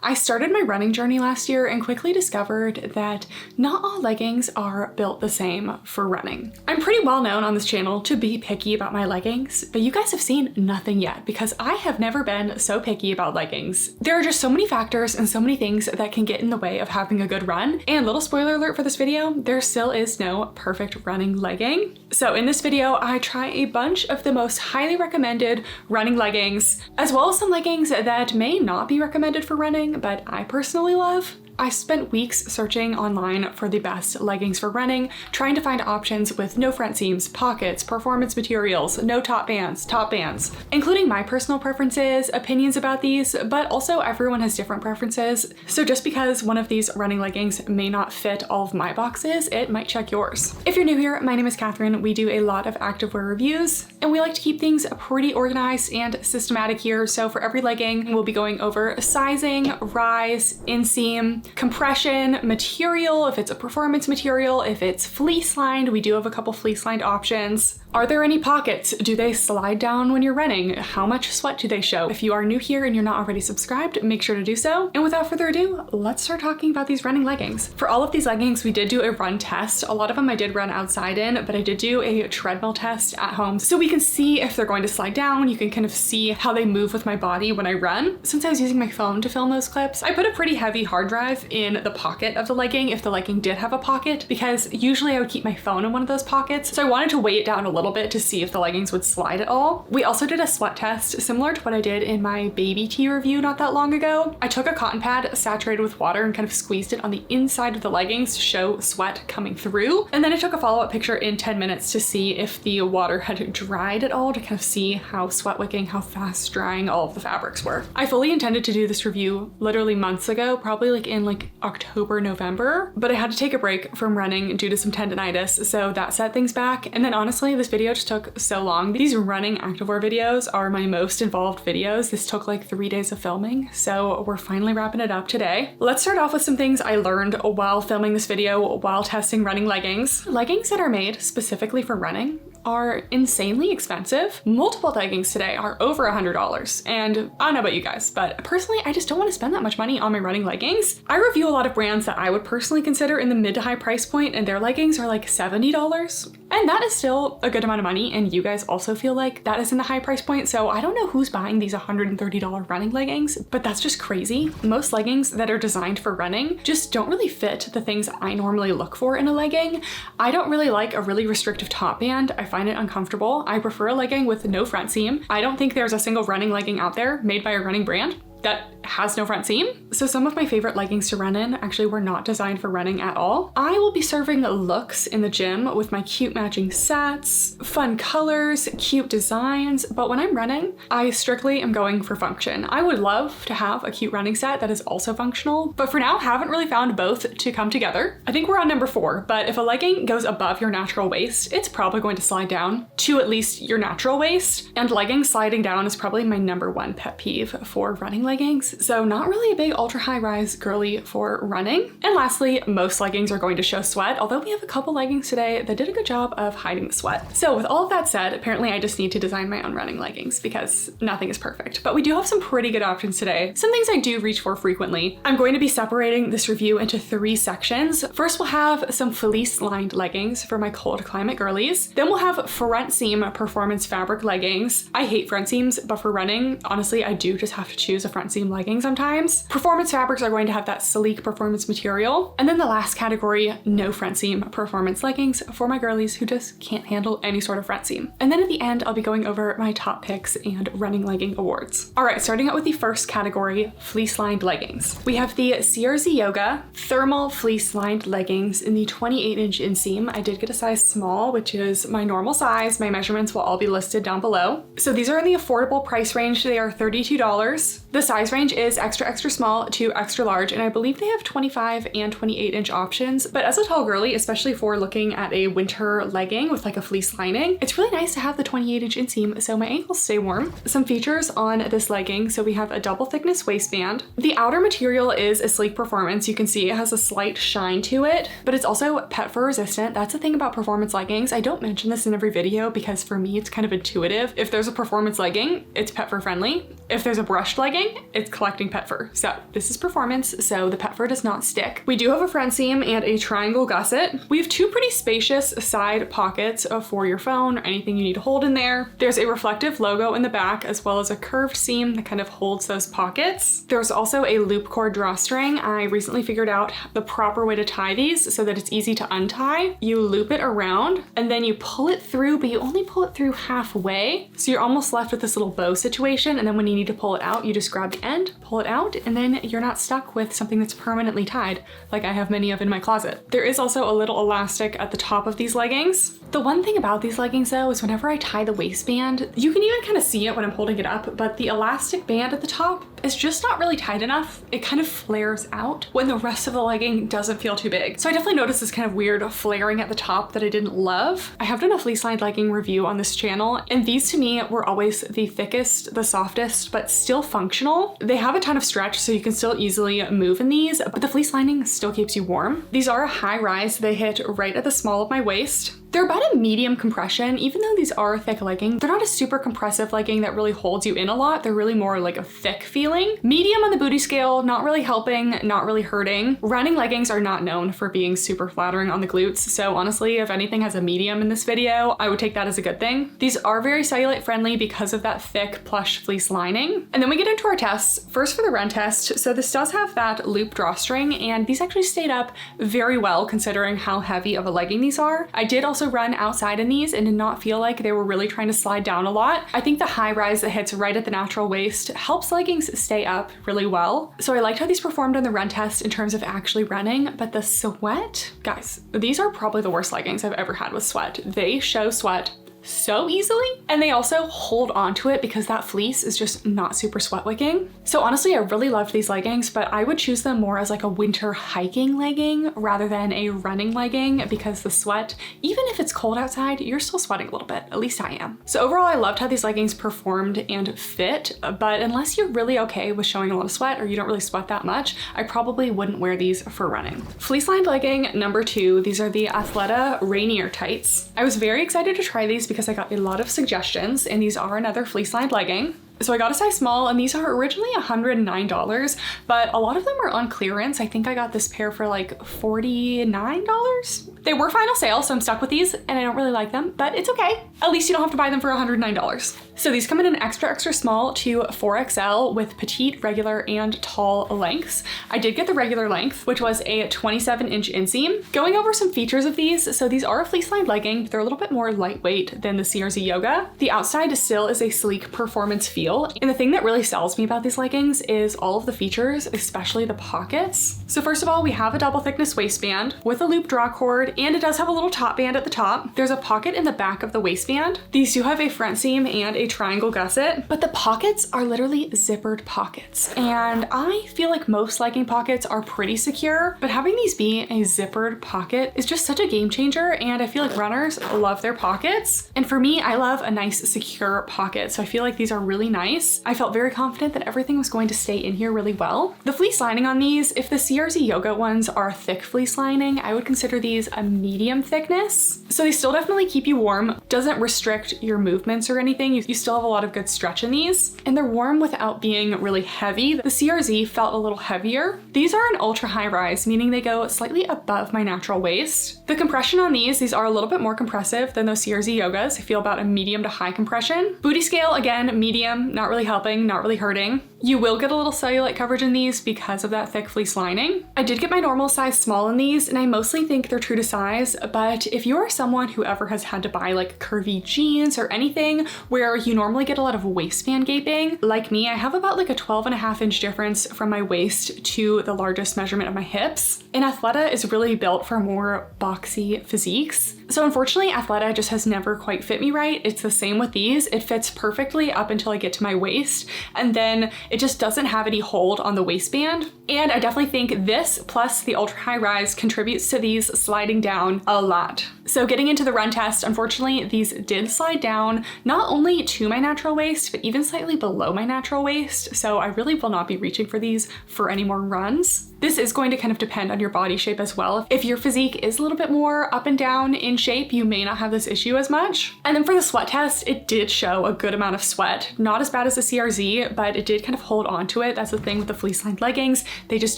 I started my running journey last year and quickly discovered that not all leggings are built the same for running. I'm pretty well known on this channel to be picky about my leggings, but you guys have seen nothing yet because I have never been so picky about leggings. There are just so many factors and so many things that can get in the way of having a good run. And little spoiler alert for this video, there still is no perfect running legging. So in this video, I try a bunch of the most highly recommended running leggings, as well as some leggings that may not be recommended for running, but I personally love. I spent weeks searching online for the best leggings for running, trying to find options with no front seams, pockets, performance materials, no top bands, including my personal preferences, opinions about these, but also everyone has different preferences. So just because one of these running leggings may not fit all of my boxes, it might check yours. If you're new here, my name is Catherine. We do a lot of activewear reviews, and we like to keep things pretty organized and systematic here. So for every legging, we'll be going over sizing, rise, inseam, compression, material, if it's a performance material, if it's fleece lined, we do have a couple fleece lined options. Are there any pockets? Do they slide down when you're running? How much sweat do they show? If you are new here and you're not already subscribed, make sure to do so. And without further ado, let's start talking about these running leggings. For all of these leggings, we did do a run test. A lot of them I did run outside in, but I did do a treadmill test at home. So we can see if they're going to slide down. You can kind of see how they move with my body when I run. Since I was using my phone to film those clips, I put a pretty heavy hard drive in the pocket of the legging if the legging did have a pocket, because usually I would keep my phone in one of those pockets. So I wanted to weigh it down a little bit to see if the leggings would slide at all. We also did a sweat test similar to what I did in my baby tee review not that long ago. I took a cotton pad saturated with water and kind of squeezed it on the inside of the leggings to show sweat coming through. And then I took a follow-up picture in 10 minutes to see if the water had dried at all, to kind of see how sweat wicking, how fast drying all of the fabrics were. I fully intended to do this review literally months ago, probably like in October, November, but I had to take a break from running due to some tendonitis, so that set things back. And then honestly, this video just took so long. These running activewear videos are my most involved videos. This took like 3 days of filming, so we're finally wrapping it up today. Let's start off with some things I learned while filming this video while testing running leggings. Leggings that are made specifically for running are insanely expensive. Multiple leggings today are over $100. And I don't know about you guys, but personally, I just don't want to spend that much money on my running leggings. I review a lot of brands that I would personally consider in the mid to high price point, and their leggings are like $70. And that is still a good amount of money, and you guys also feel like that is in the high price point. So I don't know who's buying these $130 running leggings, but that's just crazy. Most leggings that are designed for running just don't really fit the things I normally look for in a legging. I don't really like a really restrictive top band. I find it uncomfortable. I prefer a legging with no front seam. I don't think there's a single running legging out there made by a running brand that has no front seam. So some of my favorite leggings to run in actually were not designed for running at all. I will be serving looks in the gym with my cute matching sets, fun colors, cute designs, but when I'm running, I strictly am going for function. I would love to have a cute running set that is also functional, but for now, haven't really found both to come together. I think we're on number 4, but if a legging goes above your natural waist, it's probably going to slide down to at least your natural waist, and leggings sliding down is probably my number 1 pet peeve for running leggings. So not really a big ultra high rise girly for running. And lastly, most leggings are going to show sweat, although we have a couple leggings today that did a good job of hiding the sweat. So with all of that said, apparently I just need to design my own running leggings because nothing is perfect, but we do have some pretty good options today. Some things I do reach for frequently. I'm going to be separating this review into 3 sections. First, we'll have some fleece lined leggings for my cold climate girlies. Then we'll have front seam performance fabric leggings. I hate front seams, but for running, honestly, I do just have to choose a front seam legging sometimes. Performance fabrics are going to have that sleek performance material. And then the last category, no front seam performance leggings for my girlies who just can't handle any sort of front seam. And then at the end, I'll be going over my top picks and running legging awards. All right, starting out with the first category, fleece lined leggings. We have the CRZ Yoga thermal fleece lined leggings in the 28-inch inseam. I did get a size small, which is my normal size. My measurements will all be listed down below. So these are in the affordable price range. They are $32. The size range is extra, extra small to extra large, and I believe they have 25 and 28-inch options. But as a tall girly, especially for looking at a winter legging with like a fleece lining, it's really nice to have the 28-inch inseam so my ankles stay warm. Some features on this legging. So we have a double thickness waistband. The outer material is a sleek performance. You can see it has a slight shine to it, but it's also pet fur resistant. That's the thing about performance leggings. I don't mention this in every video because for me, it's kind of intuitive. If there's a performance legging, it's pet fur friendly. If there's a brushed legging, legging, it's collecting pet fur. So this is performance, so the pet fur does not stick. We do have a front seam and a triangle gusset. We have two pretty spacious side pockets for your phone or anything you need to hold in there. There's a reflective logo in the back as well as a curved seam that kind of holds those pockets. There's also a loop cord drawstring. I recently figured out the proper way to tie these so that it's easy to untie. You loop it around and then you pull it through, but you only pull it through halfway. So you're almost left with this little bow situation, and then when you need to pull it out, you just grab the end, pull it out, and then you're not stuck with something that's permanently tied, like I have many of in my closet. There is also a little elastic at the top of these leggings. The one thing about these leggings though is whenever I tie the waistband, you can even kind of see it when I'm holding it up, but the elastic band at the top is just not really tight enough. It kind of flares out when the rest of the legging doesn't feel too big. So I definitely noticed this kind of weird flaring at the top that I didn't love. I have done a fleece lined legging review on this channel, and these to me were always the thickest, the softest, but still functional. They have a ton of stretch, so you can still easily move in these, but the fleece lining still keeps you warm. These are a high rise. They hit right at the small of my waist. They're about a medium compression. Even though these are a thick legging, they're not a super compressive legging that really holds you in a lot. They're really more like a thick feeling. Medium on the booty scale, not really helping, not really hurting. Running leggings are not known for being super flattering on the glutes, so honestly, if anything has a medium in this video, I would take that as a good thing. These are very cellulite friendly because of that thick plush fleece lining. And then we get into our tests. First for the run test. So this does have that loop drawstring, and these actually stayed up very well considering how heavy of a legging these are. I did also run outside in these and did not feel like they were really trying to slide down a lot. I think the high rise that hits right at the natural waist helps leggings stay up really well. So I liked how these performed on the run test in terms of actually running, but the sweat, guys, these are probably the worst leggings I've ever had with sweat. They show sweat so easily, and they also hold onto it because that fleece is just not super sweat wicking. So honestly, I really loved these leggings, but I would choose them more as like a winter hiking legging rather than a running legging because the sweat, even if it's cold outside, you're still sweating a little bit. At least I am. So overall, I loved how these leggings performed and fit, but unless you're really okay with showing a lot of sweat or you don't really sweat that much, I probably wouldn't wear these for running. Fleece lined legging number 2, these are the Athleta Rainier tights. I was very excited to try these because I got a lot of suggestions, and these are another fleece lined legging. So I got a size small, and these are originally $109, but a lot of them are on clearance. I think I got this pair for like $49. They were final sale, so I'm stuck with these, and I don't really like them, but it's okay. At least you don't have to buy them for $109. So these come in an extra small to 4XL with petite, regular, and tall lengths. I did get the regular length, which was a 27-inch inseam. Going over some features of these, so these are a fleece-lined legging, but they're a little bit more lightweight than the CRZ Yoga. The outside still is a sleek performance feel, and the thing that really sells me about these leggings is all of the features, especially the pockets. So first of all, we have a double thickness waistband with a loop draw cord, and it does have a little top band at the top. There's a pocket in the back of the waistband. These do have a front seam and a triangle gusset, but the pockets are literally zippered pockets. And I feel like most legging pockets are pretty secure, but having these be a zippered pocket is just such a game changer, and I feel like runners love their pockets. And for me, I love a nice secure pocket, so I feel like these are really nice. I felt very confident that everything was going to stay in here really well. The fleece lining on these, if the CRZ Yoga ones are a thick fleece lining, I would consider these a medium thickness. So they still definitely keep you warm, doesn't restrict your movements or anything. You still have a lot of good stretch in these, and they're warm without being really heavy. The CRZ felt a little heavier. These are an ultra high rise, meaning they go slightly above my natural waist. The compression on these are a little bit more compressive than those CRZ Yogas. I feel about a medium to high compression. Booty scale, again, medium, not really helping, not really hurting. You will get a little cellulite coverage in these because of that thick fleece lining. I did get my normal size small in these, and I mostly think they're true to size, but if you are someone who ever has had to buy like curvy jeans or anything where you normally get a lot of waistband gaping, like me, I have about like a 12.5-inch difference from my waist to the largest measurement of my hips. And Athleta is really built for more boxy physiques. So unfortunately, Athleta just has never quite fit me right. It's the same with these. It fits perfectly up until I get to my waist, and then it just doesn't have any hold on the waistband. And I definitely think this plus the ultra high rise contributes to these sliding down a lot. So getting into the run test, unfortunately, these did slide down not only to my natural waist, but even slightly below my natural waist. So I really will not be reaching for these for any more runs. This is going to kind of depend on your body shape as well. If your physique is a little bit more up and down in shape, you may not have this issue as much. And then for the sweat test, it did show a good amount of sweat. Not as bad as the CRZ, but it did kind of of hold on to it. That's the thing with the fleece lined leggings. They just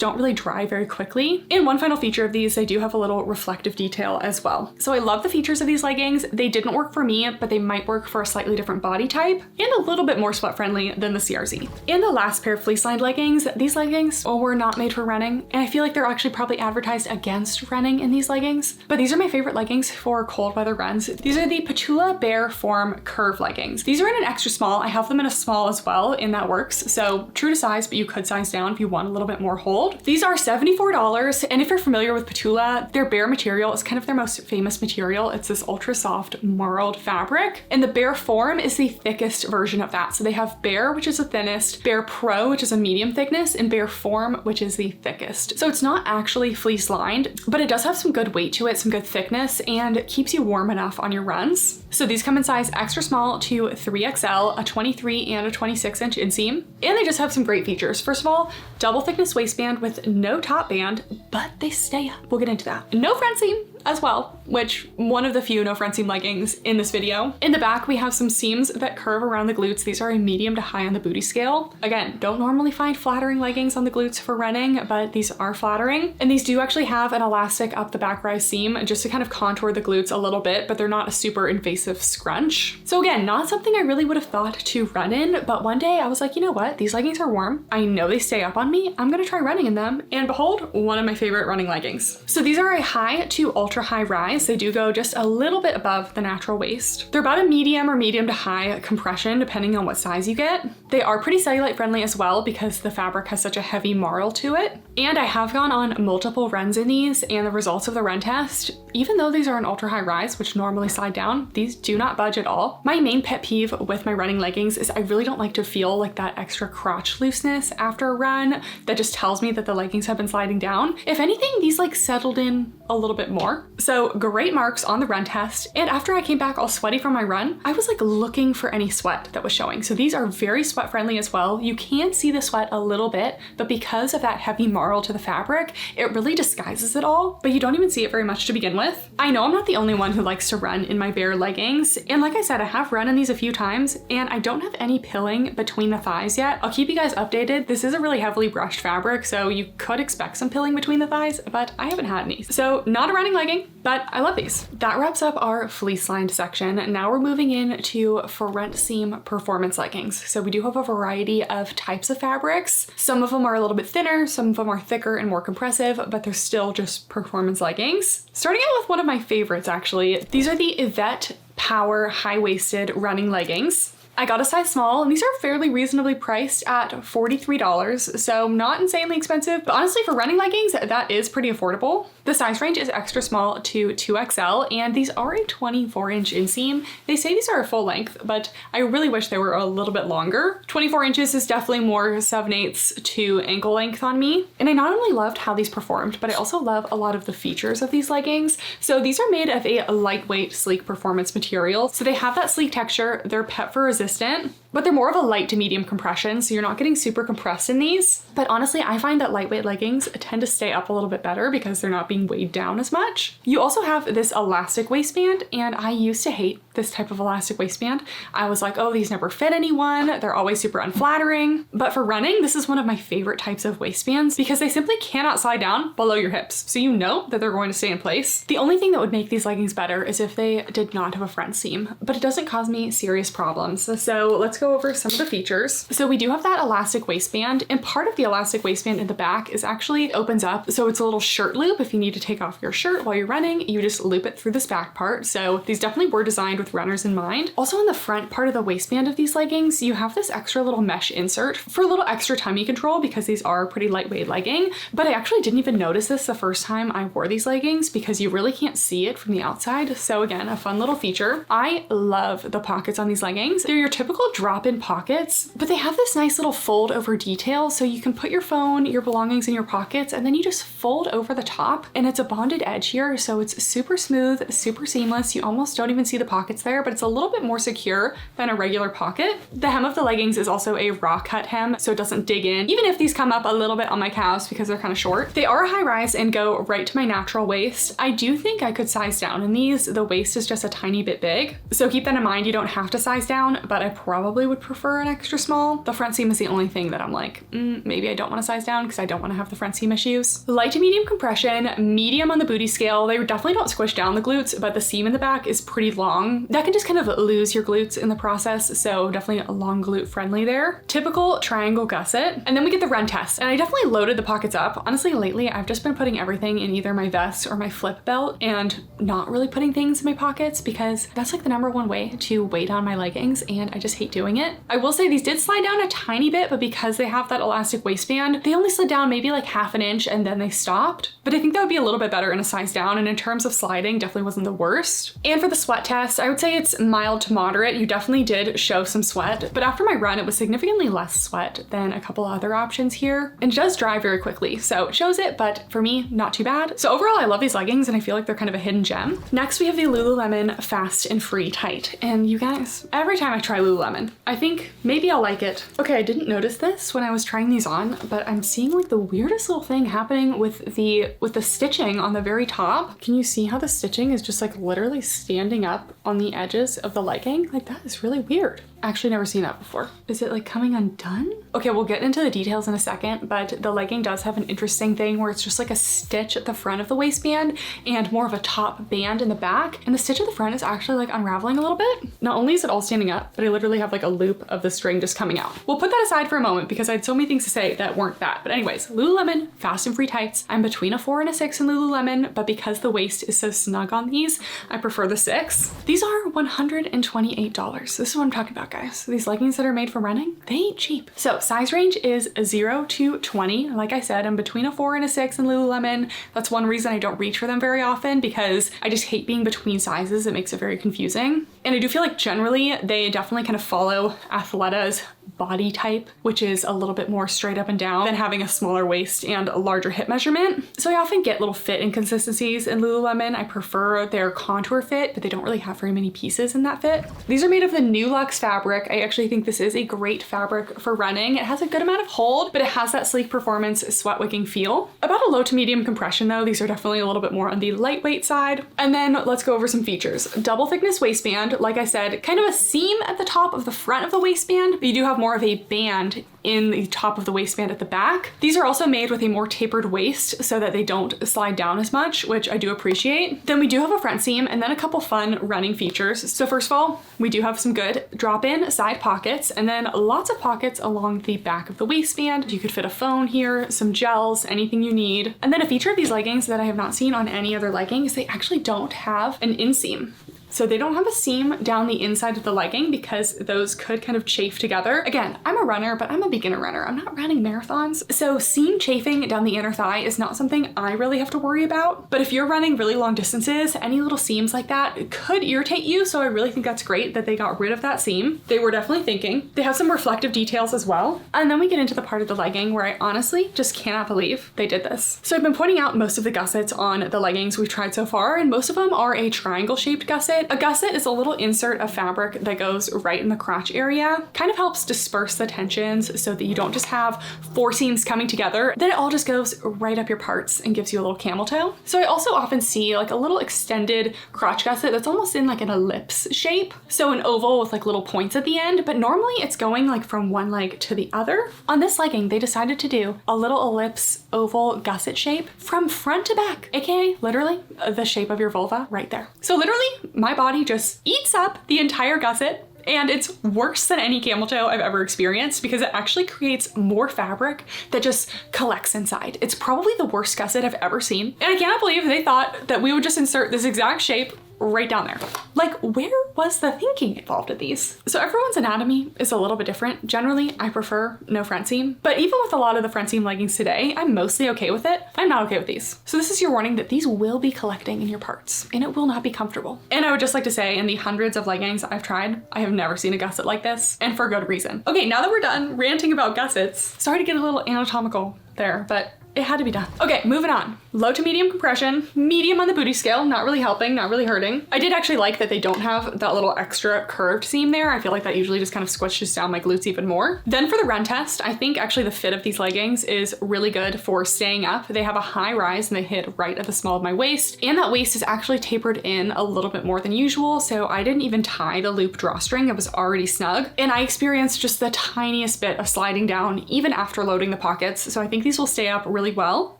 don't really dry very quickly. And one final feature of these, they do have a little reflective detail as well. So I love the features of these leggings. They didn't work for me, but they might work for a slightly different body type and a little bit more sweat friendly than the CRZ. And the last pair of fleece lined leggings, these leggings were not made for running. And I feel like they're actually probably advertised against running in these leggings, but these are my favorite leggings for cold weather runs. These are the Ptula Bare Form Curve leggings. These are in an extra small. I have them in a small as well, and that works. So true to size, but you could size down if you want a little bit more hold. These are $74, and if you're familiar with Ptula, their bare material is kind of their most famous material. It's this ultra soft marled fabric, and the Bare Form is the thickest version of that. So they have Bare, which is the thinnest, Bare Pro, which is a medium thickness, and Bare Form, which is the thickest. So it's not actually fleece lined, but it does have some good weight to it, some good thickness, and keeps you warm enough on your runs. So these come in size extra small to 3XL, a 23 and a 26 inch inseam, and they just have some great features. First of all, double thickness waistband with no top band, but they stay up. We'll get into that. No front seam as well, which one of the few no front seam leggings in this video. In the back, we have some seams that curve around the glutes. These are a medium to high on the booty scale. Again, don't normally find flattering leggings on the glutes for running, but these are flattering. And these do actually have an elastic up the back rise seam just to kind of contour the glutes a little bit, but they're not a super invasive scrunch. So again, not something I really would have thought to run in, but one day I was like, you know what? These leggings are warm. I know they stay up on me. I'm gonna try running in them. And behold, one of my favorite running leggings. So these are a high to ultra high rise. They do go just a little bit above the natural waist. They're about a medium or medium to high compression, depending on what size you get. They are pretty cellulite friendly as well because the fabric has such a heavy marl to it. And I have gone on multiple runs in these, and the results of the run test, even though these are an ultra high rise, which normally slide down, these do not budge at all. My main pet peeve with my running leggings is I really don't like to feel like that extra crotch looseness after a run that just tells me that the leggings have been sliding down. If anything, these like settled in a little bit more. So great marks on the run test. And after I came back all sweaty from my run, I was like looking for any sweat that was showing. So these are very sweat friendly as well. You can see the sweat a little bit, but because of that heavy marl to the fabric, it really disguises it all, but you don't even see it very much to begin with. I know I'm not the only one who likes to run in my bare leggings. And like I said, I have run in these a few times and I don't have any pilling between the thighs yet. I'll keep you guys updated. This is a really heavily brushed fabric, so you could expect some pilling between the thighs, but I haven't had any. So not a running legging, but I love these. That wraps up our fleece lined section. Now we're moving into front seam performance leggings. So we do have a variety of types of fabrics. Some of them are a little bit thinner, some of them are thicker and more compressive, but they're still just performance leggings. Starting out with one of my favorites actually. These are the Yvette Power high-waisted running leggings. I got a size small, and these are fairly reasonably priced at $43, so not insanely expensive, but honestly for running leggings, that is pretty affordable. The size range is extra small to 2XL, and these are a 24-inch inseam. They say these are a full length, but I really wish they were a little bit longer. 24 inches is definitely more 7/8 to ankle length on me. And I not only loved how these performed, but I also love a lot of the features of these leggings. So these are made of a lightweight, sleek performance material. So they have that sleek texture, they're pet fur resistant, but they're more of a light to medium compression, so you're not getting super compressed in these. But honestly, I find that lightweight leggings tend to stay up a little bit better because they're not being weighed down as much. You also have this elastic waistband, and I used to hate this type of elastic waistband. I was like, oh, these never fit anyone. They're always super unflattering. But for running, this is one of my favorite types of waistbands because they simply cannot slide down below your hips. So you know that they're going to stay in place. The only thing that would make these leggings better is if they did not have a front seam, but it doesn't cause me serious problems. So let's go over some of the features. So we do have that elastic waistband, and part of the elastic waistband in the back is actually opens up. So it's a little shirt loop. If you need to take off your shirt while you're running, you just loop it through this back part. So these definitely were designed with runners in mind. Also on the front part of the waistband of these leggings, you have this extra little mesh insert for a little extra tummy control because these are a pretty lightweight legging. But I actually didn't even notice this the first time I wore these leggings because you really can't see it from the outside. So again, a fun little feature. I love the pockets on these leggings. They're your typical drop-in pockets, but they have this nice little fold over detail. So you can put your phone, your belongings in your pockets, and then you just fold over the top, and it's a bonded edge here. So it's super smooth, super seamless. You almost don't even see the pockets there, but it's a little bit more secure than a regular pocket. The hem of the leggings is also a raw cut hem, so it doesn't dig in, even if these come up a little bit on my calves because they're kind of short. They are a high rise and go right to my natural waist. I do think I could size down in these. The waist is just a tiny bit big, so keep that in mind. You don't have to size down, but I probably probably would prefer an extra small. The front seam is the only thing that I'm like, maybe I don't want to size down because I don't want to have the front seam issues. Light to medium compression, medium on the booty scale. They definitely don't squish down the glutes, but the seam in the back is pretty long. That can just kind of lose your glutes in the process, so definitely a long glute friendly there. Typical triangle gusset. And then we get the run test. And I definitely loaded the pockets up. Honestly, lately I've just been putting everything in either my vest or my flip belt and not really putting things in my pockets because that's like the #1 way to weigh down my leggings, and I just hate doing it. I will say these did slide down a tiny bit, but because they have that elastic waistband, they only slid down maybe like ½ an inch and then they stopped. But I think that would be a little bit better in a size down, and in terms of sliding, definitely wasn't the worst. And for the sweat test, I would say it's mild to moderate. You definitely did show some sweat, but after my run, it was significantly less sweat than a couple other options here. And it does dry very quickly, so it shows it, but for me, not too bad. So overall, I love these leggings and I feel like they're kind of a hidden gem. Next, we have the Lululemon Fast and Free Tight. And you guys, every time I try Lululemon, I think maybe I'll like it. Okay, I didn't notice this when I was trying these on, but I'm seeing like the weirdest little thing happening with the stitching on the very top. Can you see how the stitching is just like literally standing up on the edges of the legging? Like that is really weird. Actually never seen that before. Is it like coming undone? Okay, we'll get into the details in a second, but the legging does have an interesting thing where it's just like a stitch at the front of the waistband and more of a top band in the back. And the stitch at the front is actually like unraveling a little bit. Not only is it all standing up, but I literally have like a loop of the string just coming out. We'll put that aside for a moment because I had so many things to say that weren't that. But anyways, Lululemon Fast and Free Tights. I'm between a 4 and a 6 in Lululemon, but because the waist is so snug on these, I prefer the 6. These are $128. This is what I'm talking about, guys. These leggings that are made for running, they ain't cheap. So size range is 0 to 20. Like I said, I'm between a 4 and a 6 in Lululemon. That's one reason I don't reach for them very often because I just hate being between sizes. It makes it very confusing. And I do feel like generally they definitely kind of follow Athleta's body type, which is a little bit more straight up and down than having a smaller waist and a larger hip measurement. So I often get little fit inconsistencies in Lululemon. I prefer their contour fit, but they don't really have very many pieces in that fit. These are made of the New Luxe fabric. I actually think this is a great fabric for running. It has a good amount of hold, but it has that sleek performance sweat wicking feel. About a low to medium compression though, these are definitely a little bit more on the lightweight side. And then let's go over some features. Double thickness waistband, like I said, kind of a seam at the top of the front of the waistband, but you do have more of a band in the top of the waistband at the back. These are also made with a more tapered waist so that they don't slide down as much, which I do appreciate. Then we do have a front seam and then a couple fun running features. So first of all, we do have some good drop-in side pockets and then lots of pockets along the back of the waistband. You could fit a phone here, some gels, anything you need. And then a feature of these leggings that I have not seen on any other leggings, they actually don't have an inseam. So they don't have a seam down the inside of the legging because those could kind of chafe together. Again, I'm a runner, but I'm a beginner runner. I'm not running marathons. So seam chafing down the inner thigh is not something I really have to worry about. But if you're running really long distances, any little seams like that could irritate you. So I really think that's great that they got rid of that seam. They were definitely thinking. They have some reflective details as well. And then we get into the part of the legging where I honestly just cannot believe they did this. So I've been pointing out most of the gussets on the leggings we've tried so far, and most of them are a triangle shaped gusset. A gusset is a little insert of fabric that goes right in the crotch area. Kind of helps disperse the tensions so that you don't just have 4 seams coming together. Then it all just goes right up your parts and gives you a little camel toe. So I also often see like a little extended crotch gusset that's almost in like an ellipse shape. So an oval with like little points at the end, but normally it's going like from one leg to the other. On this legging, they decided to do a little ellipse oval gusset shape from front to back, aka literally the shape of your vulva right there. So literally my body just eats up the entire gusset, and it's worse than any camel toe I've ever experienced because it actually creates more fabric that just collects inside. It's probably the worst gusset I've ever seen, and I cannot believe they thought that we would just insert this exact shape right down there. Like, where was the thinking involved in these? So everyone's anatomy is a little bit different. Generally, I prefer no front seam, but even with a lot of the front seam leggings today, I'm mostly okay with it. I'm not okay with these. So this is your warning that these will be collecting in your parts and it will not be comfortable. And I would just like to say, in the hundreds of leggings I've tried, I have never seen a gusset like this, and for good reason. Okay, now that we're done ranting about gussets, sorry to get a little anatomical there, but It had to be done. Okay, moving on. Low to medium compression, medium on the booty scale, not really helping, not really hurting. I did actually like that they don't have that little extra curved seam there. I feel like that usually just kind of squishes down my glutes even more. Then for the run test, I think actually the fit of these leggings is really good for staying up. They have a high rise and they hit right at the small of my waist. And that waist is actually tapered in a little bit more than usual. So I didn't even tie the loop drawstring. It was already snug. And I experienced just the tiniest bit of sliding down even after loading the pockets. So I think these will stay up really well.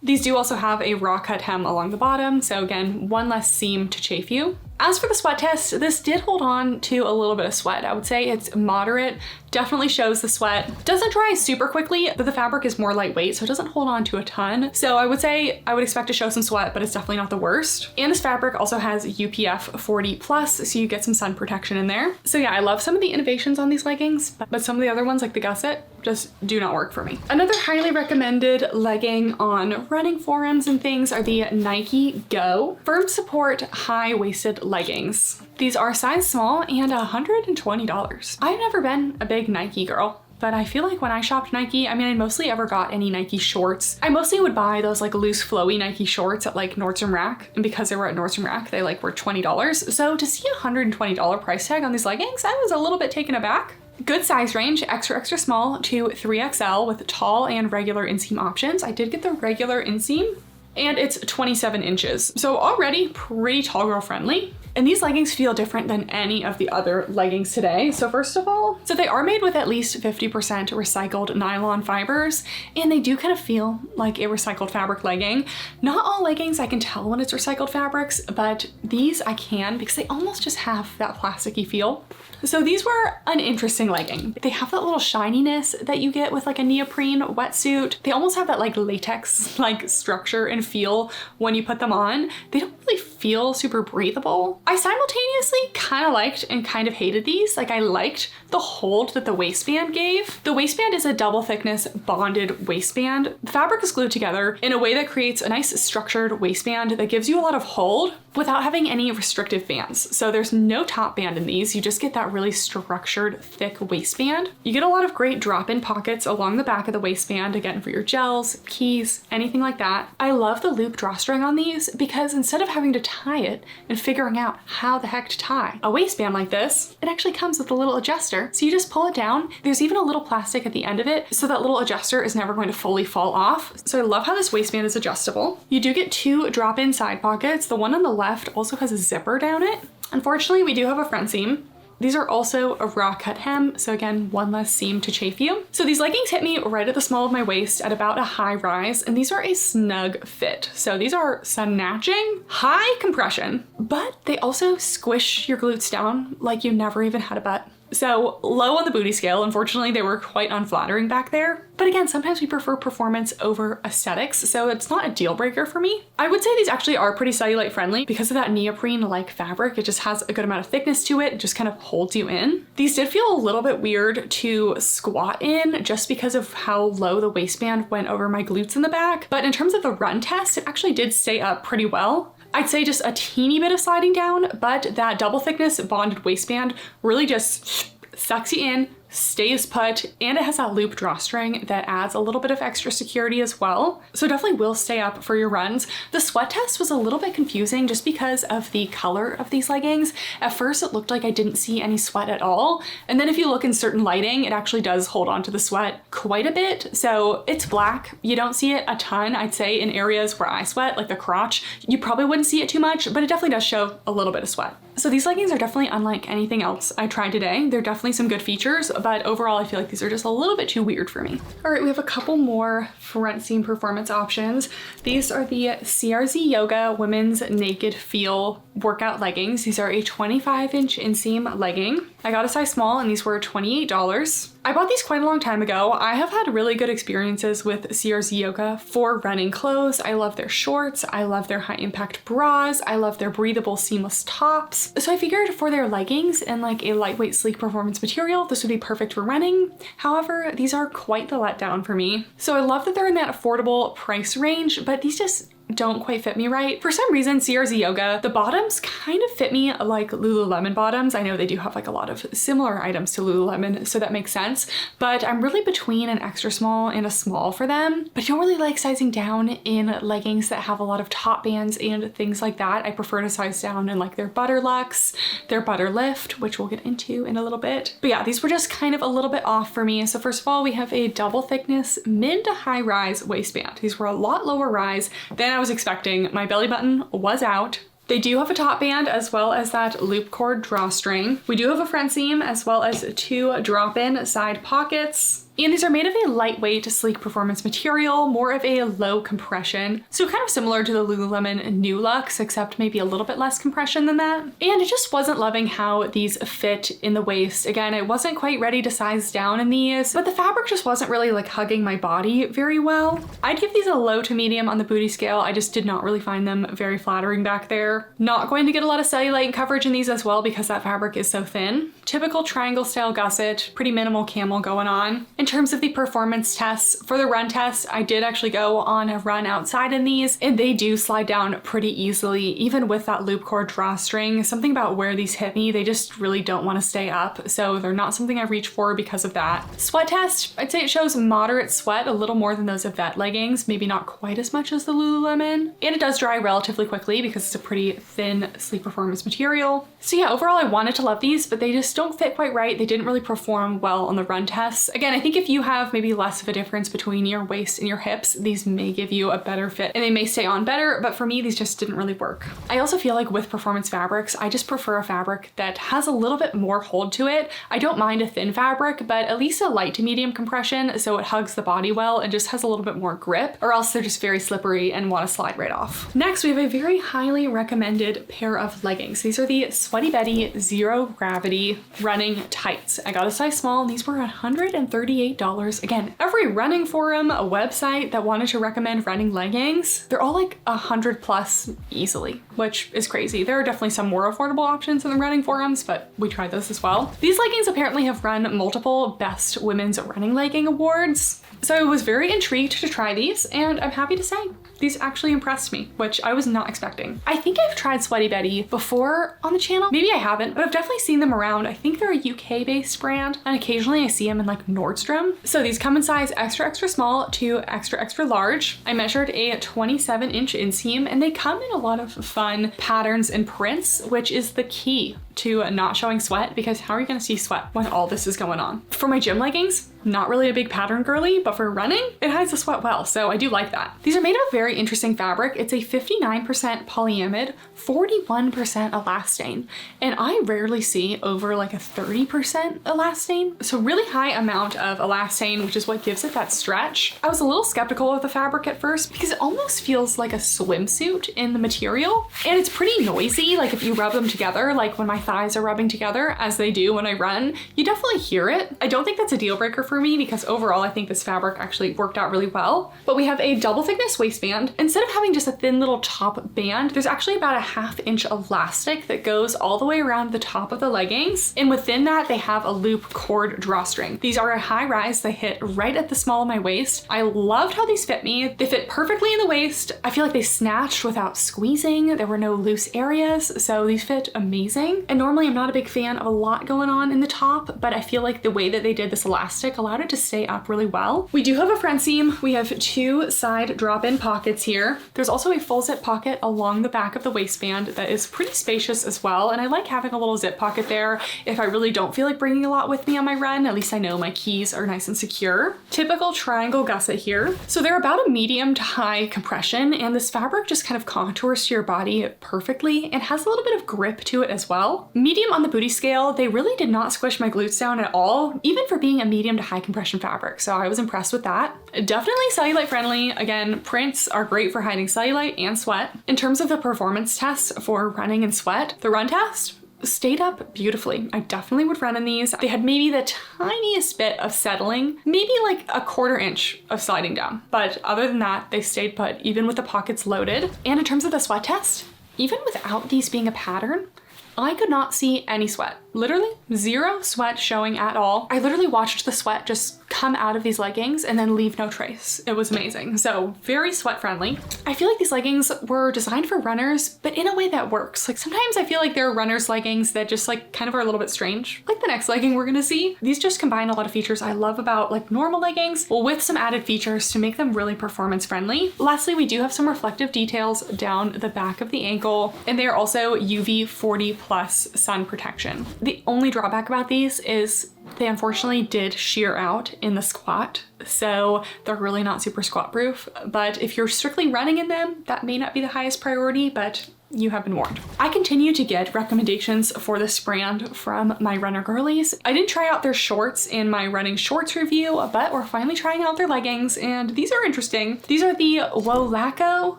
These do also have a raw cut hem along the bottom. So again, one less seam to chafe you. As for the sweat test, this did hold on to a little bit of sweat. I would say it's moderate, definitely shows the sweat. Doesn't dry super quickly, but the fabric is more lightweight, so it doesn't hold on to a ton. So I would say I would expect to show some sweat, but it's definitely not the worst. And this fabric also has UPF 40+, so you get some sun protection in there. So yeah, I love some of the innovations on these leggings, but some of the other ones like the gusset just do not work for me. Another highly recommended legging on running forums and things are the Nike Go Firm Support High-Waisted Leggings. These are size small and $120. I've never been a big Nike girl, but I feel like when I shopped Nike, I mean, I mostly ever got any Nike shorts. I mostly would buy those like loose flowy Nike shorts at like Nordstrom Rack. And because they were at Nordstrom Rack, they like were $20. So to see a $120 price tag on these leggings, I was a little bit taken aback. Good size range, extra, extra small to 3XL with tall and regular inseam options. I did get the regular inseam and it's 27 inches. So already pretty tall girl friendly. And these leggings feel different than any of the other leggings today. So first of all, so they are made with at least 50% recycled nylon fibers, and they do kind of feel like a recycled fabric legging. Not all leggings I can tell when it's recycled fabrics, but these I can because they almost just have that plasticky feel. So these were an interesting legging. They have that little shininess that you get with like a neoprene wetsuit. They almost have that like latex like structure and feel when you put them on. They don't really feel super breathable. I simultaneously kind of liked and kind of hated these. Like I liked the hold that the waistband gave. The waistband is a double thickness bonded waistband. The fabric is glued together in a way that creates a nice structured waistband that gives you a lot of hold without having any restrictive bands. So there's no top band in these. You just get that really structured, thick waistband. You get a lot of great drop-in pockets along the back of the waistband, again, for your gels, keys, anything like that. I love the loop drawstring on these because instead of having to tie it and figuring out how the heck to tie a waistband like this, it actually comes with a little adjuster. So you just pull it down. There's even a little plastic at the end of it, so that little adjuster is never going to fully fall off. So I love how this waistband is adjustable. You do get two drop-in side pockets. The one on the left also has a zipper down it. Unfortunately, we do have a front seam. These are also a raw cut hem, so again, one less seam to chafe you. So these leggings hit me right at the small of my waist at about a high rise, and these are a snug fit. So these are snatching, high compression, but they also squish your glutes down like you never even had a butt. So low on the booty scale, unfortunately, they were quite unflattering back there. But again, sometimes we prefer performance over aesthetics, so it's not a deal breaker for me. I would say these actually are pretty cellulite friendly because of that neoprene-like fabric. It just has a good amount of thickness to it. It just kind of holds you in. These did feel a little bit weird to squat in just because of how low the waistband went over my glutes in the back. But in terms of the run test, it actually did stay up pretty well. I'd say just a teeny bit of sliding down, but that double thickness bonded waistband really just sucks you in, stays put, and it has that loop drawstring that adds a little bit of extra security as well. So definitely will stay up for your runs. The sweat test was a little bit confusing just because of the color of these leggings. At first it looked like I didn't see any sweat at all. And then if you look in certain lighting, it actually does hold on to the sweat quite a bit. So it's black. You don't see it a ton. I'd say in areas where I sweat, like the crotch, you probably wouldn't see it too much, but it definitely does show a little bit of sweat. So these leggings are definitely unlike anything else I tried today. They're definitely some good features, but overall I feel like these are just a little bit too weird for me. All right, we have a couple more front seam performance options. These are the CRZ Yoga Women's Naked Feel workout leggings. These are a 25-inch inseam legging. I got a size small and these were $28. I bought these quite a long time ago. I have had really good experiences with CRZ Yoga for running clothes. I love their shorts. I love their high impact bras. I love their breathable seamless tops. So I figured for their leggings and like a lightweight sleek performance material, this would be perfect for running. However, these are quite the letdown for me. So I love that they're in that affordable price range, but these just don't quite fit me right. For some reason, CRZ Yoga, the bottoms kind of fit me like Lululemon bottoms. I know they do have like a lot of similar items to Lululemon, so that makes sense, but I'm really between an extra small and a small for them. But I don't really like sizing down in leggings that have a lot of top bands and things like that. I prefer to size down in like their Butterlux, their Butterlift, which we'll get into in a little bit. But yeah, these were just kind of a little bit off for me. So first of all, we have a double thickness mid to high rise waistband. These were a lot lower rise than I was expecting. My belly button was out. They do have a top band as well as that loop cord drawstring. We do have a front seam as well as 2 drop-in side pockets. And these are made of a lightweight, sleek performance material, more of a low compression. So kind of similar to the Lululemon New Luxe, except maybe a little bit less compression than that. And I just wasn't loving how these fit in the waist. Again, I wasn't quite ready to size down in these, but the fabric just wasn't really like hugging my body very well. I'd give these a low to medium on the booty scale. I just did not really find them very flattering back there. Not going to get a lot of cellulite coverage in these as well because that fabric is so thin. Typical triangle style gusset, pretty minimal camel going on. In terms of the performance tests, for the run test, I did actually go on a run outside in these, and they do slide down pretty easily, even with that loop cord drawstring. Something about where these hit me, they just really don't want to stay up, so they're not something I reach for because of that. Sweat test, I'd say it shows moderate sweat, a little more than those Yvette leggings, maybe not quite as much as the Lululemon, and it does dry relatively quickly because it's a pretty thin, sleek performance material. So yeah, overall I wanted to love these, but they just don't fit quite right. They didn't really perform well on the run tests. Again, I think if you have maybe less of a difference between your waist and your hips, these may give you a better fit and they may stay on better, but for me, these just didn't really work. I also feel like with performance fabrics, I just prefer a fabric that has a little bit more hold to it. I don't mind a thin fabric, but at least a light to medium compression so it hugs the body well and just has a little bit more grip, or else they're just very slippery and want to slide right off. Next, we have a very highly recommended pair of leggings. These are the Sweaty Betty Zero Gravity running tights. I got a size small and these were $138. Again, every running forum, a website that wanted to recommend running leggings, they're all like 100 plus easily, which is crazy. There are definitely some more affordable options in the running forums, but we tried those as well. These leggings apparently have run multiple Best Women's Running Legging Awards. So I was very intrigued to try these, and I'm happy to say these actually impressed me, which I was not expecting. I think I've tried Sweaty Betty before on the channel. Maybe I haven't, but I've definitely seen them around. I think they're a UK-based brand, and occasionally I see them in like Nordstrom. So these come in size extra, extra small to extra, extra large. I measured a 27-inch inseam, and they come in a lot of fun patterns and prints, which is the key to not showing sweat, because how are you gonna see sweat when all this is going on? For my gym leggings, not really a big pattern girly, but for running, it hides the sweat well, so I do like that. These are made of a very interesting fabric. It's a 59% polyamide, 41% elastane, and I rarely see over like a 30% elastane, so really high amount of elastane, which is what gives it that stretch. I was a little skeptical of the fabric at first because it almost feels like a swimsuit in the material, and it's pretty noisy. Like if you rub them together, like when my thighs are rubbing together as they do when I run, you definitely hear it. I don't think that's a deal breaker for me because overall I think this fabric actually worked out really well. But we have a double thickness waistband. Instead of having just a thin little top band, there's actually about a 1/2 inch elastic that goes all the way around the top of the leggings. And within that, they have a loop cord drawstring. These are a high rise. They hit right at the small of my waist. I loved how these fit me. They fit perfectly in the waist. I feel like they snatched without squeezing. There were no loose areas, so these fit amazing. And normally I'm not a big fan of a lot going on in the top, but I feel like the way that they did this elastic allowed it to stay up really well. We do have a front seam. We have 2 side drop-in pockets here. There's also a full zip pocket along the back of the waistband that is pretty spacious as well. And I like having a little zip pocket there if I really don't feel like bringing a lot with me on my run. At least I know my keys are nice and secure. Typical triangle gusset here. So they're about a medium to high compression, and this fabric just kind of contours to your body perfectly and has a little bit of grip to it as well. Medium on the booty scale, they really did not squish my glutes down at all, even for being a medium to high compression fabric. So I was impressed with that. Definitely cellulite friendly. Again, prints are great for hiding cellulite and sweat. In terms of the performance tests for running and sweat, the run test stayed up beautifully. I definitely would run in these. They had maybe the tiniest bit of settling, maybe like a 1/4 inch of sliding down. But other than that, they stayed put, even with the pockets loaded. And in terms of the sweat test, even without these being a pattern, I could not see any sweat. Literally zero sweat showing at all. I literally watched the sweat just come out of these leggings and then leave no trace. It was amazing. So very sweat friendly. I feel like these leggings were designed for runners, but in a way that works. Like sometimes I feel like there are runners leggings that just like kind of are a little bit strange. Like the next legging we're gonna see. These just combine a lot of features I love about like normal leggings, well, with some added features to make them really performance friendly. Lastly, we do have some reflective details down the back of the ankle, and they are also UV 40+ sun protection. The only drawback about these is they unfortunately did shear out in the squat, so they're really not super squat proof. But if you're strictly running in them, that may not be the highest priority, but you have been warned. I continue to get recommendations for this brand from my runner girlies. I didn't try out their shorts in my running shorts review, but we're finally trying out their leggings, and these are interesting. These are the Wolaco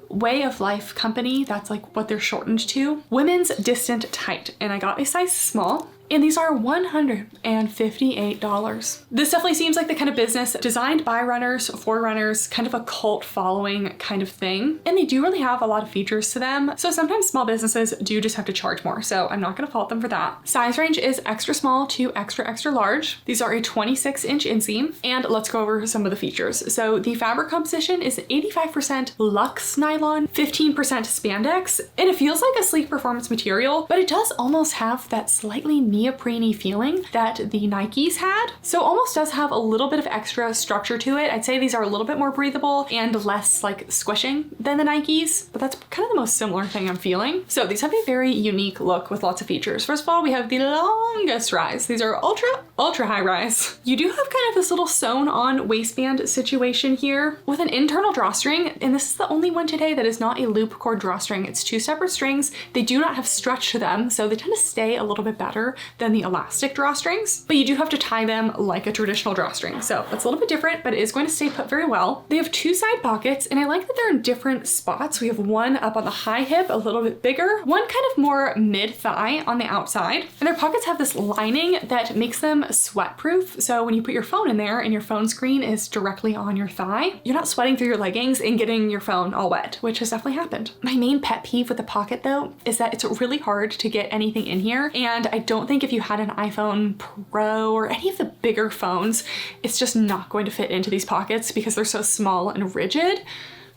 Way of Life company. That's like what they're shortened to. Women's Distant Tight, and I got a size small. And these are $158. This definitely seems like the kind of business designed by runners, for runners, kind of a cult following kind of thing. And they do really have a lot of features to them. So sometimes small businesses do just have to charge more. So I'm not gonna fault them for that. Size range is extra small to extra, extra large. These are a 26-inch inseam. And let's go over some of the features. So the fabric composition is 85% luxe nylon, 15% spandex. And it feels like a sleek performance material, but it does almost have that slightly neoprene feeling that the Nikes had. So almost does have a little bit of extra structure to it. I'd say these are a little bit more breathable and less like squishing than the Nikes, but that's kind of the most similar thing I'm feeling. So these have a very unique look with lots of features. First of all, we have the longest rise. These are ultra high rise. You do have kind of this little sewn on waistband situation here with an internal drawstring, and this is the only one today that is not a loop cord drawstring. It's two separate strings. They do not have stretch to them, so they tend to stay a little bit better than the elastic drawstrings, but you do have to tie them like a traditional drawstring. So that's a little bit different, but it is going to stay put very well. They have two side pockets, and I like that they're in different spots. We have one up on the high hip, a little bit bigger, one kind of more mid thigh on the outside. And their pockets have this lining that makes them sweat proof. So when you put your phone in there and your phone screen is directly on your thigh, you're not sweating through your leggings and getting your phone all wet, which has definitely happened. My main pet peeve with the pocket though, is that it's really hard to get anything in here. And I don't think if you had an iPhone Pro or any of the bigger phones, it's just not going to fit into these pockets because they're so small and rigid.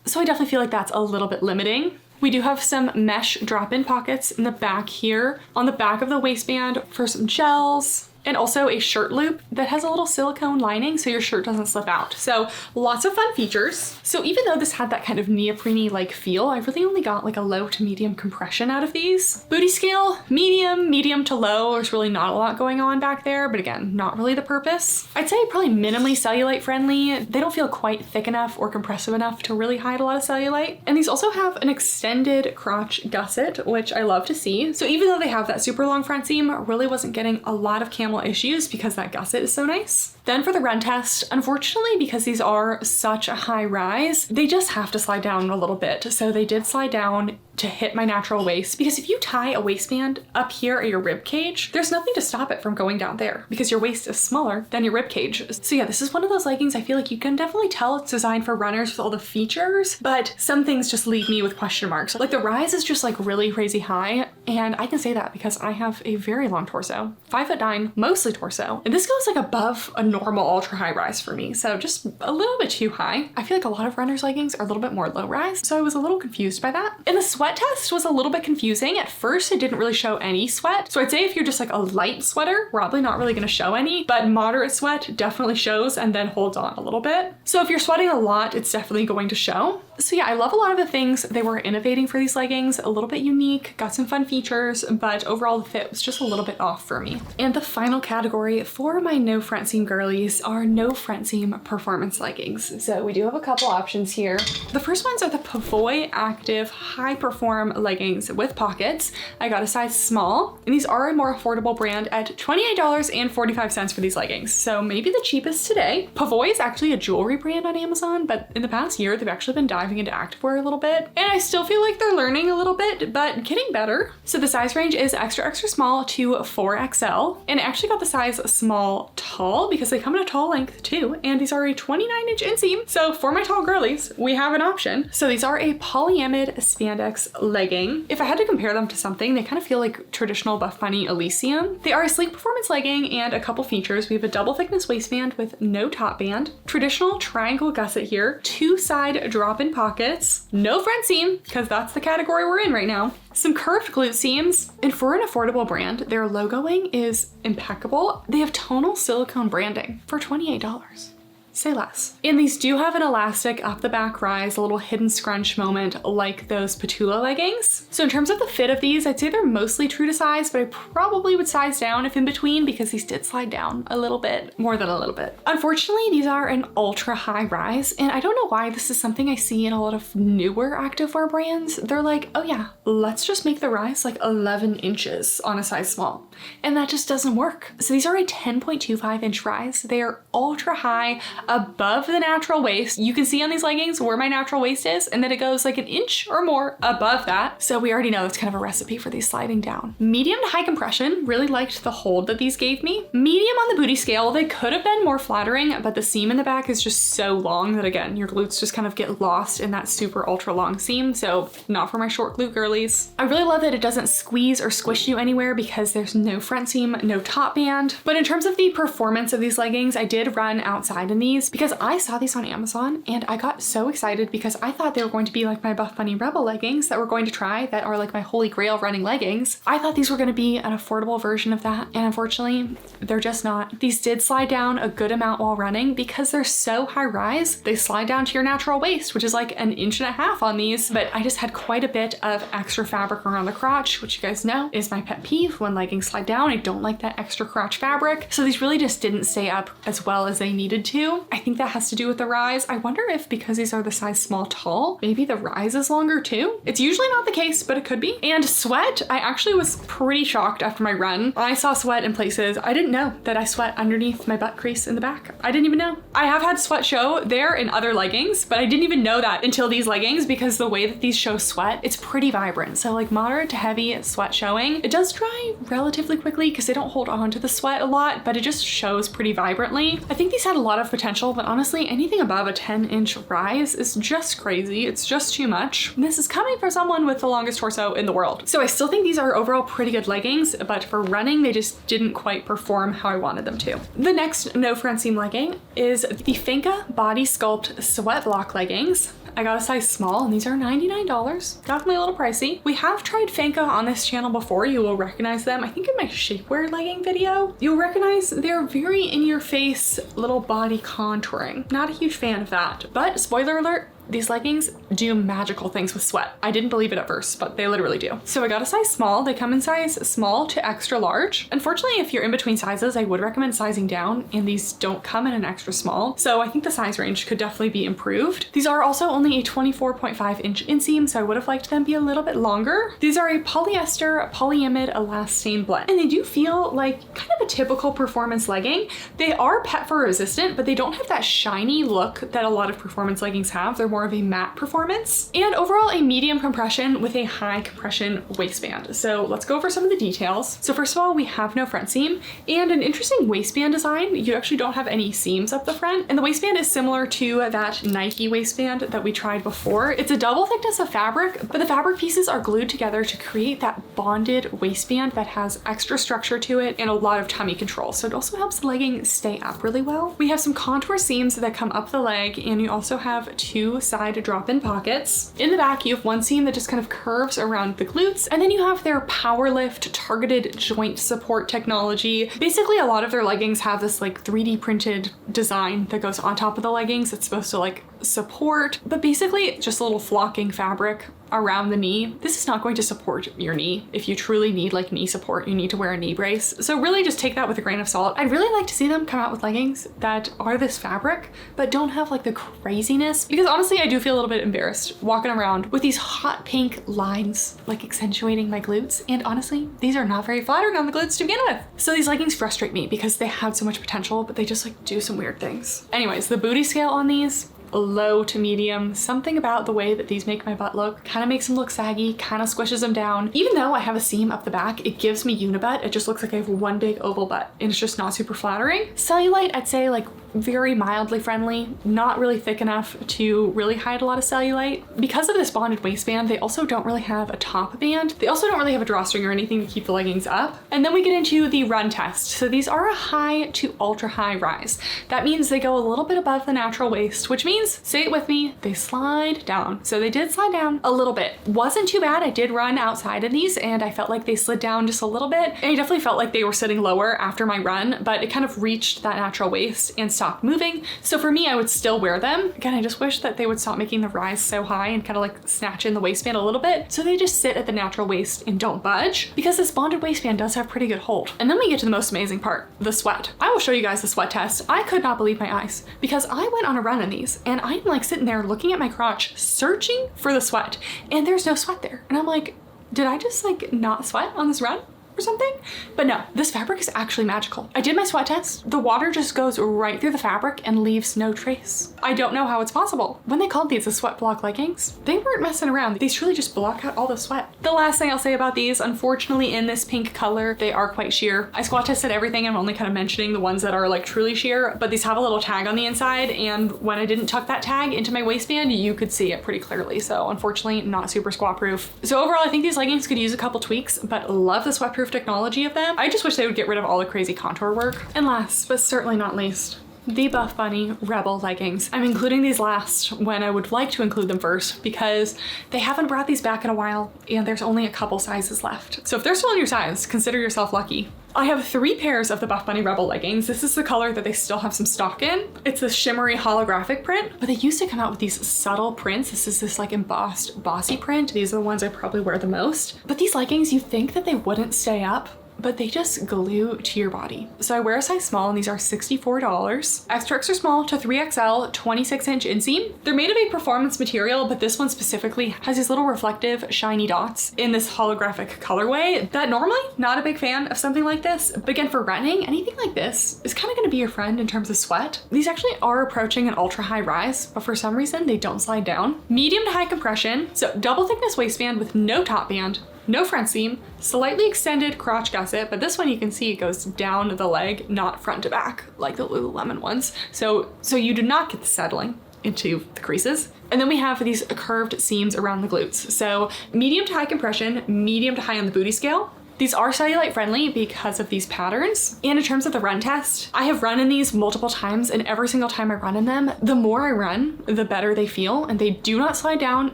So I definitely feel like that's a little bit limiting. We do have some mesh drop-in pockets in the back here on the back of the waistband for some gels, and also a shirt loop that has a little silicone lining so your shirt doesn't slip out. So lots of fun features. So even though this had that kind of neoprene-like feel, I really only got like a low to medium compression out of these. Booty scale, medium to low. There's really not a lot going on back there, but again, not really the purpose. I'd say probably minimally cellulite friendly. They don't feel quite thick enough or compressive enough to really hide a lot of cellulite. And these also have an extended crotch gusset, which I love to see. So even though they have that super long front seam, really wasn't getting a lot of camel issues because that gusset is so nice. Then for the run test, unfortunately, because these are such a high rise, they just have to slide down a little bit. So they did slide down to hit my natural waist, because if you tie a waistband up here at your rib cage, there's nothing to stop it from going down there because your waist is smaller than your rib cage. So yeah, this is one of those leggings I feel like you can definitely tell it's designed for runners with all the features, but some things just leave me with question marks. Like the rise is just like really crazy high, and I can say that because I have a very long torso, 5'9", mostly torso, and this goes like above a normal ultra high rise for me, so just a little bit too high. I feel like a lot of runners leggings are a little bit more low rise, so I was a little confused by that. And the sweat test was a little bit confusing. At first, it didn't really show any sweat. So I'd say if you're just like a light sweater, probably not really gonna show any, but moderate sweat definitely shows and then holds on a little bit. So if you're sweating a lot, it's definitely going to show. So yeah, I love a lot of the things they were innovating for these leggings, a little bit unique, got some fun features, but overall the fit was just a little bit off for me. And the final category for my no front seam girlies are no front seam performance leggings. So we do have a couple options here. The first ones are the PAVOI Active HiPerform leggings with pockets. I got a size small, and these are a more affordable brand at $28.45 for these leggings. So maybe the cheapest today. PAVOI is actually a jewelry brand on Amazon, but in the past year, they've actually been diving diving into activewear a little bit. And I still feel like they're learning a little bit, but getting better. So the size range is extra, extra small to 4XL. And I actually got the size small tall because they come in a tall length too. And these are a 29-inch inseam. So for my tall girlies, we have an option. So these are a polyamide spandex legging. If I had to compare them to something, they kind of feel like traditional Buffbunny Elysium. They are a sleek performance legging and a couple features. We have a double thickness waistband with no top band, traditional triangle gusset here, 2 side drop-in pockets, no front seam, because that's the category we're in right now, some curved glute seams, and for an affordable brand, their logoing is impeccable. They have tonal silicone branding for $28. Say less. And these do have an elastic up the back rise, a little hidden scrunch moment like those Ptula leggings. So in terms of the fit of these, I'd say they're mostly true to size, but I probably would size down if in between because these did slide down a little bit, more than a little bit. Unfortunately, these are an ultra high rise, and I don't know why this is something I see in a lot of newer activewear brands. They're like, oh yeah, let's just make the rise like 11 inches on a size small. And that just doesn't work. So these are a 10.25 inch rise. They are ultra high, above the natural waist. You can see on these leggings where my natural waist is, and then it goes like an inch or more above that. So we already know that's kind of a recipe for these sliding down. Medium to high compression, really liked the hold that these gave me. Medium on the booty scale, they could have been more flattering, but the seam in the back is just so long that again, your glutes just kind of get lost in that super ultra long seam. So not for my short glute girlies. I really love that it doesn't squeeze or squish you anywhere because there's no front seam, no top band. But in terms of the performance of these leggings, I did run outside in these because I saw these on Amazon and I got so excited because I thought they were going to be like my Buffbunny Rebel leggings that we're going to try that are like my holy grail running leggings. I thought these were going to be an affordable version of that, and unfortunately they're just not. These did slide down a good amount while running because they're so high rise. They slide down to your natural waist, which is like an inch and a half on these, but I just had quite a bit of extra fabric around the crotch, which you guys know is my pet peeve when leggings slide down. I don't like that extra crotch fabric. So these really just didn't stay up as well as they needed to. I think that has to do with the rise. I wonder if because these are the size small tall, maybe the rise is longer too. It's usually not the case, but it could be. And sweat, I actually was pretty shocked after my run. I saw sweat in places. I didn't know that I sweat underneath my butt crease in the back. I didn't even know. I have had sweat show there in other leggings, but I didn't even know that until these leggings because the way that these show sweat, it's pretty vibrant. So like moderate to heavy sweat showing. It does dry relatively quickly because they don't hold on to the sweat a lot, but it just shows pretty vibrantly. I think these had a lot of potential, but honestly, anything above a 10-inch rise is just crazy. It's just too much. And this is coming from someone with the longest torso in the world. So I still think these are overall pretty good leggings, but for running, they just didn't quite perform how I wanted them to. The next no front seam legging is the Fanka Body Sculpt SweatBlock leggings. I got a size small and these are $99. Definitely a little pricey. We have tried Fanka on this channel before. You will recognize them. I think in my shapewear legging video, you'll recognize they're very in your face little body contouring. Not a huge fan of that, but spoiler alert, these leggings do magical things with sweat. I didn't believe it at first, but they literally do. So I got a size small. They come in size small to extra large. Unfortunately, if you're in between sizes, I would recommend sizing down, and these don't come in an extra small. So I think the size range could definitely be improved. These are also only a 24.5 inch inseam, so I would have liked them be a little bit longer. These are a polyester polyamide elastane blend, and they do feel like kind of a typical performance legging. They are pet fur resistant, but they don't have that shiny look that a lot of performance leggings have. They're more of a matte performance, and overall a medium compression with a high compression waistband. So let's go over some of the details. So first of all, we have no front seam and an interesting waistband design. You actually don't have any seams up the front, and the waistband is similar to that Nike waistband that we tried before. It's a double thickness of fabric, but the fabric pieces are glued together to create that bonded waistband that has extra structure to it and a lot of tummy control. So it also helps the legging stay up really well. We have some contour seams that come up the leg, and you also have 2 side drop-in pockets. In the back, you have one seam that just kind of curves around the glutes, and then you have their PowerLift targeted joint support technology. Basically, a lot of their leggings have this like 3D printed design that goes on top of the leggings. It's supposed to like support, but basically it's just a little flocking fabric around the knee. This is not going to support your knee. If you truly need like knee support, you need to wear a knee brace. So really just take that with a grain of salt. I'd really like to see them come out with leggings that are this fabric, but don't have like the craziness, because honestly, I do feel a little bit embarrassed walking around with these hot pink lines, like accentuating my glutes. And honestly, these are not very flattering on the glutes to begin with. So these leggings frustrate me because they have so much potential, but they just like do some weird things. Anyways, the booty scale on these, low to medium. Something about the way that these make my butt look kind of makes them look saggy, kind of squishes them down. Even though I have a seam up the back, it gives me unibutt. It just looks like I have one big oval butt and it's just not super flattering. Cellulite, I'd say like very mildly friendly, not really thick enough to really hide a lot of cellulite. Because of this bonded waistband, they also don't really have a top band. They also don't really have a drawstring or anything to keep the leggings up. And then we get into the run test. So these are a high to ultra high rise. That means they go a little bit above the natural waist, which means, say it with me, they slide down. So they did slide down a little bit. Wasn't too bad. I did run outside in these and I felt like they slid down just a little bit. And I definitely felt like they were sitting lower after my run, but it kind of reached that natural waist and stopped moving. So for me, I would still wear them. Again, I just wish that they would stop making the rise so high and kind of like snatch in the waistband a little bit. So they just sit at the natural waist and don't budge, because this bonded waistband does have pretty good hold. And then we get to the most amazing part, the sweat. I will show you guys the sweat test. I could not believe my eyes because I went on a run in these and I'm like sitting there looking at my crotch, searching for the sweat, and there's no sweat there. And I'm like, did I just like not sweat on this run or something? But no, this fabric is actually magical. I did my sweat test. The water just goes right through the fabric and leaves no trace. I don't know how it's possible. When they called these the SweatBlock leggings, they weren't messing around. These truly just block out all the sweat. The last thing I'll say about these, unfortunately in this pink color, they are quite sheer. I squat tested everything. I'm only kind of mentioning the ones that are like truly sheer, but these have a little tag on the inside, and when I didn't tuck that tag into my waistband, you could see it pretty clearly. So unfortunately not super squat proof. So overall, I think these leggings could use a couple tweaks, but love the sweat proof technology of them. I just wish they would get rid of all the crazy contour work. And last, but certainly not least, the Buffbunny Rebel leggings. I'm including these last when I would like to include them first because they haven't brought these back in a while and there's only a couple sizes left. So if they're still in your size, consider yourself lucky. I have 3 pairs of the Buffbunny Rebel leggings. This is the color that they still have some stock in. It's this shimmery holographic print, but they used to come out with these subtle prints. This is this like embossed bossy print. These are the ones I probably wear the most. But these leggings, you think that they wouldn't stay up, but they just glue to your body. So I wear a size small and these are $64. Extra extra small to 3XL, 26-inch inseam. They're made of a performance material, but this one specifically has these little reflective shiny dots in this holographic colorway that normally not a big fan of something like this. But again, for running, anything like this is kind of gonna be your friend in terms of sweat. These actually are approaching an ultra high rise, but for some reason they don't slide down. Medium to high compression, so double thickness waistband with no top band, no front seam, slightly extended crotch gusset, but this one you can see it goes down the leg, not front to back like the Lululemon ones. So you do not get the settling into the creases. And then we have these curved seams around the glutes. So medium to high compression, medium to high on the booty scale. These are cellulite friendly because of these patterns. And in terms of the run test, I have run in these multiple times, and every single time I run in them, the more I run, the better they feel, and they do not slide down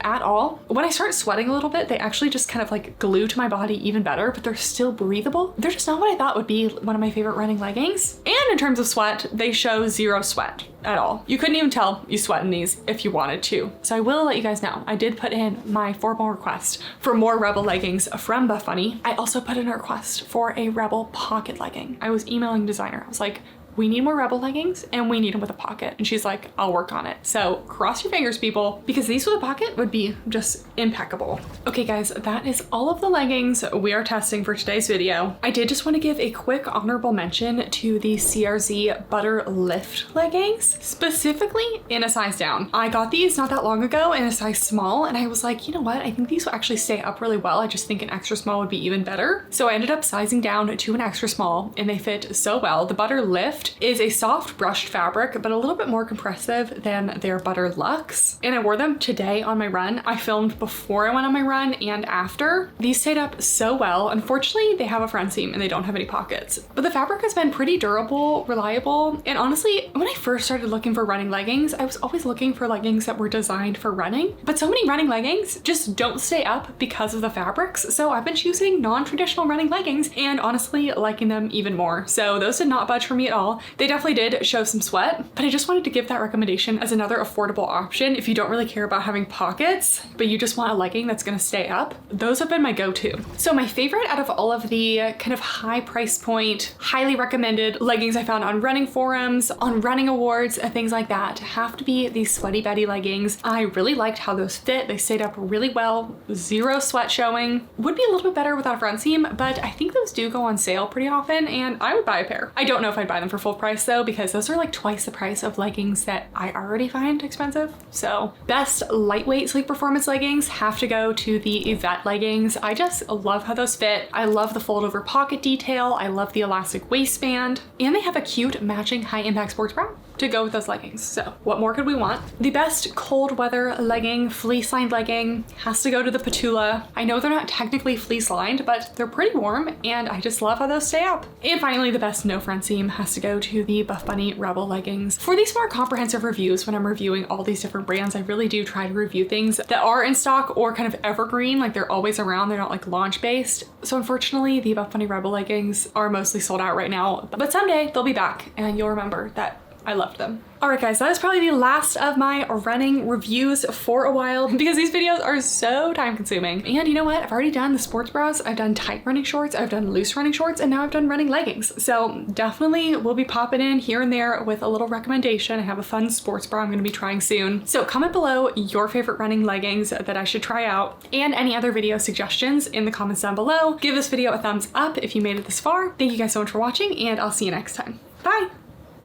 at all. When I start sweating a little bit, they actually just kind of like glue to my body even better, but they're still breathable. They're just not what I thought would be one of my favorite running leggings. And in terms of sweat, they show zero sweat at all. You couldn't even tell you sweat in these if you wanted to. So I will let you guys know, I did put in my formal request for more Rebel leggings from Buffbunny. I also put in a request for a Rebel pocket legging. I was emailing designer. I was like, we need more Rebel leggings and we need them with a pocket. And she's like, I'll work on it. So cross your fingers, people, because these with a pocket would be just impeccable. Okay guys, that is all of the leggings we are testing for today's video. I did just want to give a quick honorable mention to the CRZ butterlift leggings, specifically in a size down. I got these not that long ago in a size small, and I was like, you know what? I think these will actually stay up really well. I just think an extra small would be even better. So I ended up sizing down to an extra small and they fit so well. The butterlift is a soft brushed fabric, but a little bit more compressive than their Butter Luxe. And I wore them today on my run. I filmed before I went on my run and after. These stayed up so well. Unfortunately, they have a front seam and they don't have any pockets, but the fabric has been pretty durable, reliable. And honestly, when I first started looking for running leggings, I was always looking for leggings that were designed for running, but so many running leggings just don't stay up because of the fabrics. So I've been choosing non-traditional running leggings and honestly liking them even more. So those did not budge for me at all. They definitely did show some sweat, but I just wanted to give that recommendation as another affordable option if you don't really care about having pockets, but you just want a legging that's gonna stay up. Those have been my go-to. So my favorite out of all of the kind of high price point, highly recommended leggings I found on running forums, on running awards, and things like that have to be these Sweaty Betty leggings. I really liked how those fit. They stayed up really well, zero sweat showing. Would be a little bit better without a front seam, but I think those do go on sale pretty often and I would buy a pair. I don't know if I'd buy them for full price though, because those are like twice the price of leggings that I already find expensive. So best lightweight sleek performance leggings have to go to the Yvette leggings. I just love how those fit. I love the fold over pocket detail. I love the elastic waistband, and they have a cute matching high impact sports bra to go with those leggings. So what more could we want? The best cold weather legging, fleece lined legging, has to go to the Ptula. I know they're not technically fleece lined, but they're pretty warm and I just love how those stay up. And finally, the best no front seam has to go to the Buffbunny Rebel leggings. For these more comprehensive reviews, when I'm reviewing all these different brands, I really do try to review things that are in stock or kind of evergreen, like they're always around, they're not like launch based. So unfortunately, the Buffbunny Rebel leggings are mostly sold out right now, but someday they'll be back and you'll remember that I loved them. All right guys, that is probably the last of my running reviews for a while because these videos are so time consuming. And you know what? I've already done the sports bras, I've done tight running shorts, I've done loose running shorts, and now I've done running leggings. So definitely we'll be popping in here and there with a little recommendation. I have a fun sports bra I'm gonna be trying soon. So comment below your favorite running leggings that I should try out and any other video suggestions in the comments down below. Give this video a thumbs up if you made it this far. Thank you guys so much for watching and I'll see you next time. Bye.